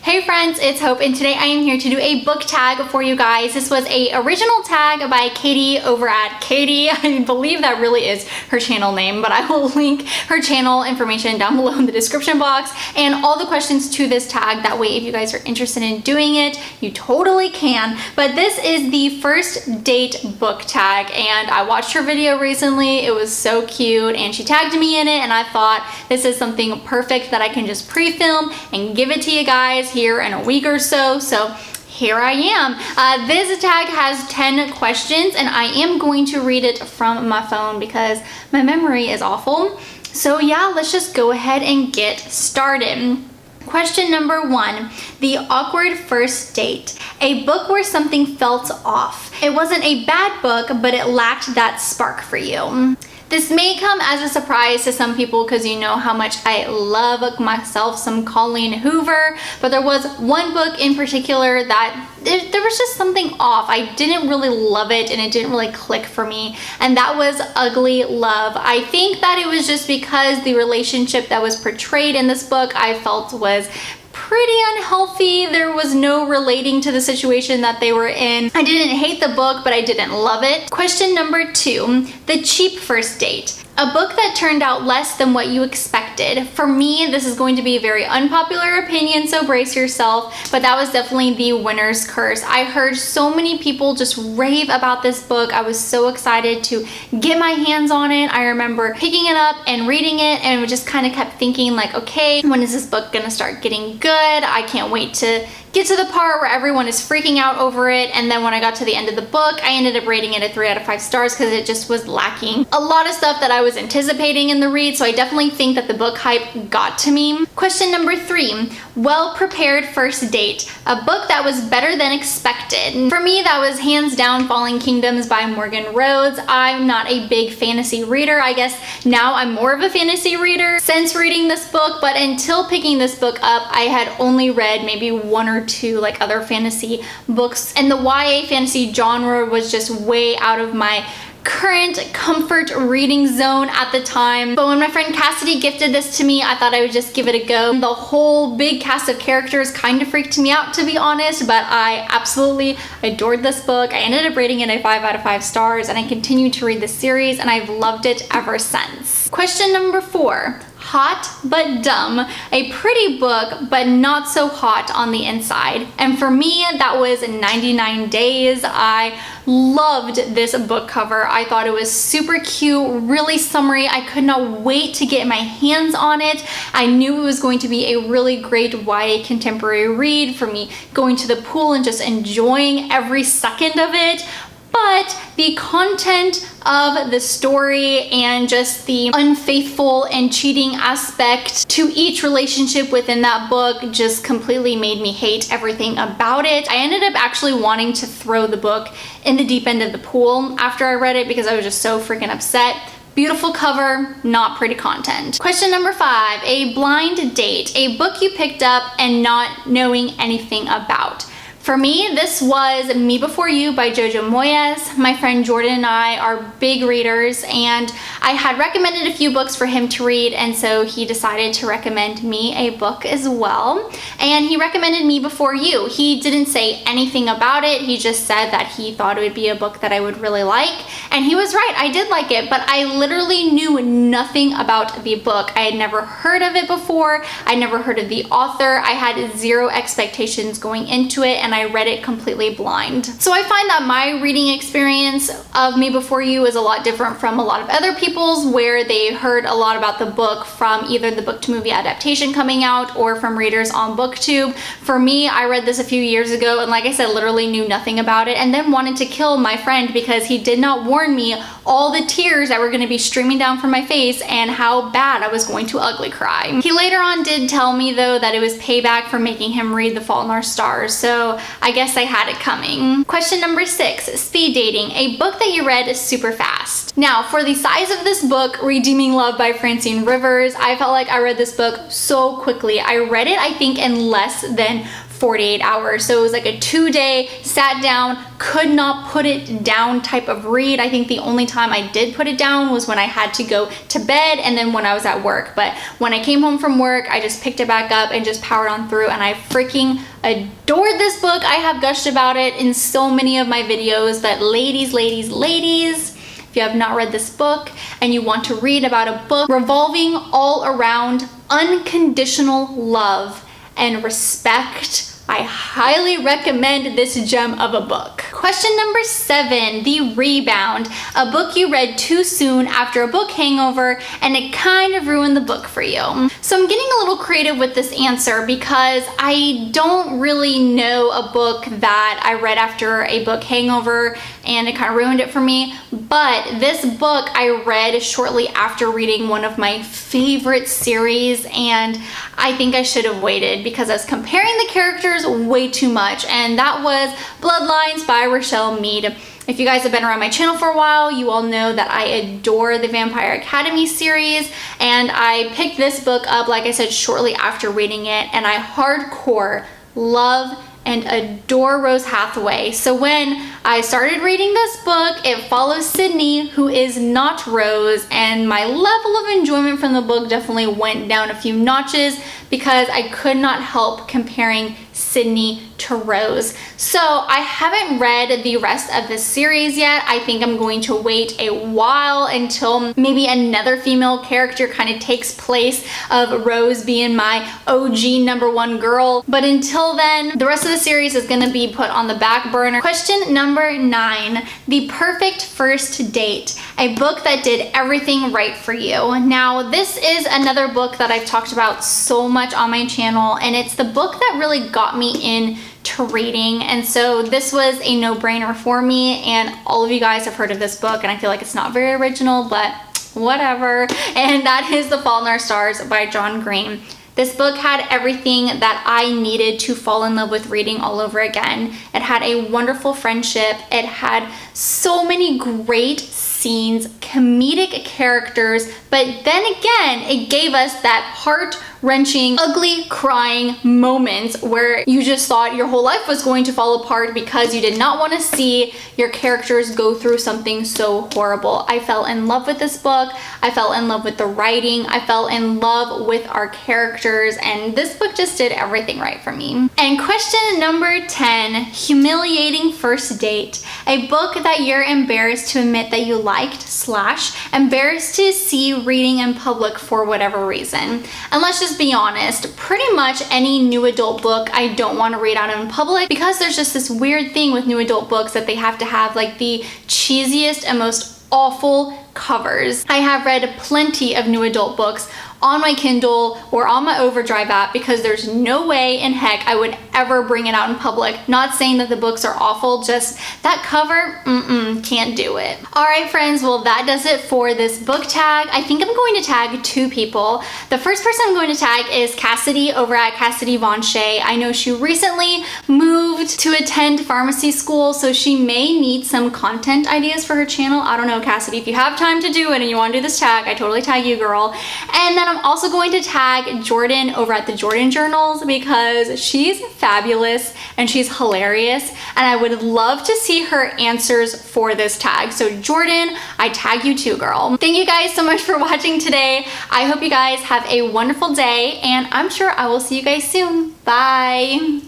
Hey friends, it's Hope, and today I am here to do a book tag for you guys. This was a original tag by Katie over at Katie. I believe that really is her channel name, but I will link her channel information down below in the description box and all the questions to this tag. That way, if you guys are interested in doing it, you totally can. But this is the first date book tag, and I watched her video recently. It was so cute, and she tagged me in it, and I thought this is something perfect that I can just pre-film and give it to you guys here in a week or so. So here I am. This tag has 10 questions, and I am going to read it from my phone because my memory is awful. So yeah, let's just go ahead and get started. Question number 1, the awkward first date. A book where something felt off. It wasn't a bad book, but it lacked that spark for you. This may come as a surprise to some people because you know how much I love myself some Colleen Hoover, but there was one book in particular that there was just something off. I didn't really love it and it didn't really click for me, and that was Ugly Love. I think that it was just because the relationship that was portrayed in this book I felt was pretty unhealthy. There was no relating to the situation that they were in. I didn't hate the book, but I didn't love it. Question number 2, the cheap first date. A book that turned out less than what you expected. For me, this is going to be a very unpopular opinion, so brace yourself, but that was definitely The Winner's Curse. I heard so many people just rave about this book. I was so excited to get my hands on it. I remember picking it up and reading it, and we just kind of kept thinking like, okay, when is this book gonna start getting good? I can't wait to get to the part where everyone is freaking out over it. And then when I got to the end of the book, I ended up rating it a 3 out of 5 stars because it just was lacking a lot of stuff that I was anticipating in the read. So I definitely think that the book hype got to me. Question number 3, well prepared first date. A book that was better than expected. For me, that was hands down Falling Kingdoms by Morgan Rhodes. I'm not a big fantasy reader. I guess now I'm more of a fantasy reader since reading this book, but until picking this book up, I had only read maybe 1 or 2 like other fantasy books, and the YA fantasy genre was just way out of my current comfort reading zone at the time. But when my friend Cassidy gifted this to me, I thought I would just give it a go. The whole big cast of characters kind of freaked me out, to be honest, but I absolutely adored this book. I ended up rating it a 5 out of 5 stars, and I continue to read the series, and I've loved it ever since. Question number 4, Hot but Dumb. A pretty book, but not so hot on the inside. And for me, that was 99 Days. I loved this book cover. I thought it was super cute, really summery. I could not wait to get my hands on it. I knew it was going to be a really great YA contemporary read for me going to the pool and just enjoying every second of it. But the content of the story and just the unfaithful and cheating aspect to each relationship within that book just completely made me hate everything about it. I ended up actually wanting to throw the book in the deep end of the pool after I read it because I was just so freaking upset. Beautiful cover, not pretty content. Question number 5, a blind date. A book you picked up and not knowing anything about. For me, this was Me Before You by Jojo Moyes. My friend Jordan and I are big readers, and I had recommended a few books for him to read, and so he decided to recommend me a book as well. And he recommended Me Before You. He didn't say anything about it. He just said that he thought it would be a book that I would really like. And he was right, I did like it, but I literally knew nothing about the book. I had never heard of it before. I'd never heard of the author. I had zero expectations going into it, and I read it completely blind. So I find that my reading experience of Me Before You is a lot different from a lot of other people's, where they heard a lot about the book from either the book to movie adaptation coming out or from readers on BookTube. For me, I read this a few years ago, and like I said, literally knew nothing about it, and then wanted to kill my friend because he did not warn me all the tears that were going to be streaming down from my face and how bad I was going to ugly cry. He later on did tell me though that it was payback for making him read The Fault in Our Stars, so I guess I had it coming. Question number 6, speed dating. A book that you read super fast. Now, for the size of this book, Redeeming Love by Francine Rivers, I felt like I read this book so quickly. I read it, I think, in less than 48 hours. So it was like a 2-day, sat down, could not put it down type of read. I think the only time I did put it down was when I had to go to bed and then when I was at work. But when I came home from work, I just picked it back up and just powered on through, and I freaking adored this book. I have gushed about it in so many of my videos, but ladies, if you have not read this book and you want to read about a book revolving all around unconditional love and respect, I highly recommend this gem of a book. Question number 7, The Rebound, a book you read too soon after a book hangover and it kind of ruined the book for you. So I'm getting a little creative with this answer because I don't really know a book that I read after a book hangover and it kind of ruined it for me. But this book I read shortly after reading one of my favorite series, and I think I should have waited because I was comparing the characters way too much, and that was Bloodlines by Rochelle Mead. If you guys have been around my channel for a while, you all know that I adore the Vampire Academy series, and I picked this book up, like I said, shortly after reading it, and I hardcore love and adore Rose Hathaway. So when I started reading this book, it follows Sydney, who is not Rose, and my level of enjoyment from the book definitely went down a few notches because I could not help comparing Sydney to Rose. So I haven't read the rest of this series yet. I think I'm going to wait a while until maybe another female character kind of takes place of Rose being my OG #1 girl. But until then, the rest of the series is going to be put on the back burner. Question number 9, The Perfect First Date, a book that did everything right for you. Now, this is another book that I've talked about so much on my channel, and it's the book that really got me into reading, and so this was a no-brainer for me, and all of you guys have heard of this book, and I feel like it's not very original, but whatever, and that is The Fault in Our Stars by John Green. This book had everything that I needed to fall in love with reading all over again. It had a wonderful friendship. It had so many great scenes, comedic characters, but then again, it gave us that heart-wrenching, ugly, crying moments where you just thought your whole life was going to fall apart because you did not want to see your characters go through something so horrible. I fell in love with this book. I fell in love with the writing. I fell in love with our characters, and this book just did everything right for me. And question number 10, Humiliating First Date, a book that you're embarrassed to admit that you liked / embarrassed to see reading in public for whatever reason. And let's just be honest, pretty much any new adult book I don't want to read out in public because there's just this weird thing with new adult books that they have to have like the cheesiest and most awful covers. I have read plenty of new adult books on my Kindle or on my Overdrive app because there's no way in heck I would ever bring it out in public. Not saying that the books are awful, just that cover, can't do it. Alright friends, well that does it for this book tag. I think I'm going to tag 2 people. The first person I'm going to tag is Cassidy over at Cassidy Von Shea. I know she recently moved to attend pharmacy school, so she may need some content ideas for her channel. I don't know, Cassidy, if you have time to do it and you want to do this tag, I totally tag you, girl. And then I'm also going to tag Jordan over at the Jordan Journals because she's fabulous and she's hilarious, and I would love to see her answers for this tag. So Jordan, I tag you too, girl. Thank you guys so much for watching today. I hope you guys have a wonderful day, and I'm sure I will see you guys soon. Bye.